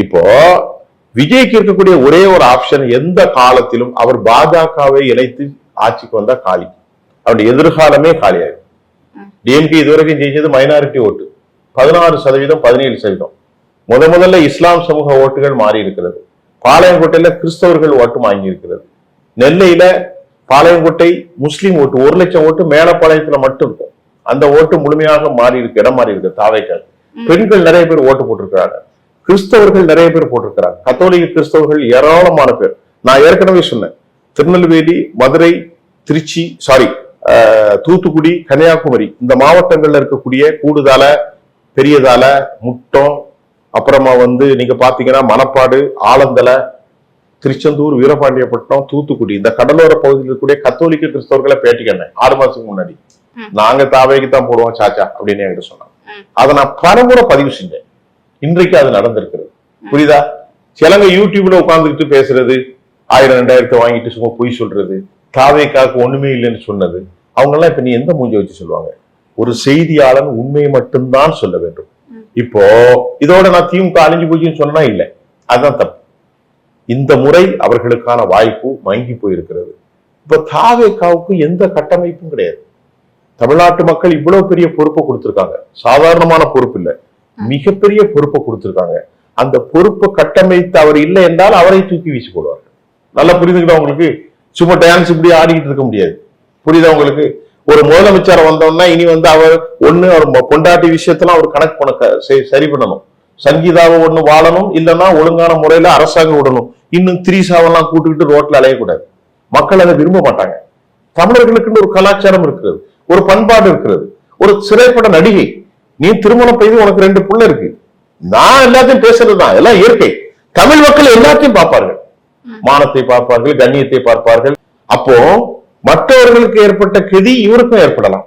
இப்போ விஜய்க்கு இருக்கக்கூடிய ஒரே ஒரு ஆப்ஷன், எந்த காலத்திலும் அவர் பாஜகவை இணைத்து ஆட்சிக்கு வந்தா காலி, அவருடைய எதிர்காலமே காலியாயிடும். டிஎம்கே இதுவரைக்கும் ஜெயிச்சது மைனாரிட்டி ஓட்டு 16%, 17%. முதல்ல இஸ்லாம் சமூக ஓட்டுகள் மாறி இருக்கிறது. பாளையங்கோட்டையில கிறிஸ்தவர்கள் ஓட்டு வாங்கி இருக்கிறது. நெல்லையில பாளையங்கோட்டை முஸ்லீம் ஓட்டு 1 லட்சம் ஓட்டு மேலப்பாளையத்துல மட்டும் இருக்கும். அந்த ஓட்டு முழுமையாக மாறி இருக்கு, இடம் மாறி இருக்கு. தாவைக்கால் பெண்கள் நிறைய பேர் ஓட்டு போட்டிருக்கிறாங்க, கிறிஸ்தவர்கள் நிறைய பேர் போட்டிருக்கிறாங்க, கத்தோலிக்க கிறிஸ்தவர்கள் ஏராளமான பேர். நான் ஏற்கனவே சொன்னேன், திருநெல்வேலி, மதுரை, திருச்சி, தூத்துக்குடி, கன்னியாகுமரி இந்த மாவட்டங்கள்ல இருக்கக்கூடிய கூடுதல, பெரியதால, முட்டம், அப்புறமா நீங்க பாத்தீங்கன்னா மணப்பாடு, ஆலந்தலை, திருச்செந்தூர், வீரபாண்டியப்பட்டினம், தூத்துக்குடி இந்த கடலோர பகுதியில் இருக்கக்கூடிய கத்தோலிக்க கிறிஸ்தவர்களை பேட்டிக்கண்ணேன் 6 மாசத்துக்கு முன்னாடி. நாங்க தாவைக்கு தான் போடுவோம் சாச்சா அப்படின்னு என்கிட்ட சொன்னாங்க. அதை நான் பலமுறை பதிவு செஞ்சேன். இன்றைக்கு அது நடந்திருக்கிறது. புரியுதா? சிலங்க யூடியூப்ல உட்கார்ந்துக்கிட்டு பேசுறது, 1000 2000 வாங்கிட்டு சும்மா பொய் சொல்றது, தாவைக்காக்கு ஒண்ணுமே இல்லைன்னு சொன்னது, அவங்க எல்லாம் இப்ப நீ எந்த மூஞ்ச வச்சு சொல்லுவாங்க? ஒரு செய்தியாளன் உண்மையை மட்டும்தான் சொல்ல வேண்டும். இப்போ இதோட நான் திமுக அழிஞ்சு போச்சுன்னு சொன்னா இல்லை, அதுதான் தப்பு. இந்த முறை அவர்களுக்கான வாய்ப்பு மங்கி போயிருக்கிறது. இப்ப தாவேக்காவுக்கு எந்த கட்டமைப்பும் கிடையாது. தமிழ்நாட்டு மக்கள் இவ்வளவு பெரிய பொறுப்பை கொடுத்திருக்காங்க, சாதாரணமான பொறுப்பு இல்ல, மிகப்பெரிய பொறுப்பை கொடுத்திருக்காங்க. அந்த பொறுப்பை கட்டமைத்து அவர் இல்லை என்றால் அவரை தூக்கி வீசி போடுவார்கள். நல்லா புரிஞ்சுக்கிட்டா உங்களுக்கு? சும்மா டான்ஸ் இப்படி ஆடிக்கிட்டு இருக்க முடியாது. புரியுதா உங்களுக்கு? ஒரு முதலமைச்சர் வந்தோம்னா இனி அவர் அவர் கொண்டாட்டி விஷயத்தெல்லாம் அவர் கணக்கு பண்ண சரி பண்ணணும். சங்கீதாவை வாழணும், இல்லைன்னா ஒழுங்கான முறையில அரசாங்கம் விடணும். இன்னும் திரிசாவெல்லாம் கூட்டுக்கிட்டு ரோட்ல அலையக்கூடாது. மக்கள் அதை விரும்ப மாட்டாங்க. தமிழர்களுக்குன்னு ஒரு கலாச்சாரம் இருக்கிறது, ஒரு பண்பாடு இருக்கிறது. ஒரு திரைப்பட நடிகை, நீ திருமணம் செய்து உனக்கு 2 புள்ள இருக்கு, நான் எல்லாத்தையும் பேசுறதுதான், எல்லாம் இயற்கை. தமிழ் மக்கள் எல்லாத்தையும் பார்ப்பார்கள், மானத்தை பார்ப்பார்கள், கண்ணியத்தை பார்ப்பார்கள். அப்போ மற்றவர்களுக்கு ஏற்பட்ட கெதி இவருக்கும் ஏற்படலாம்.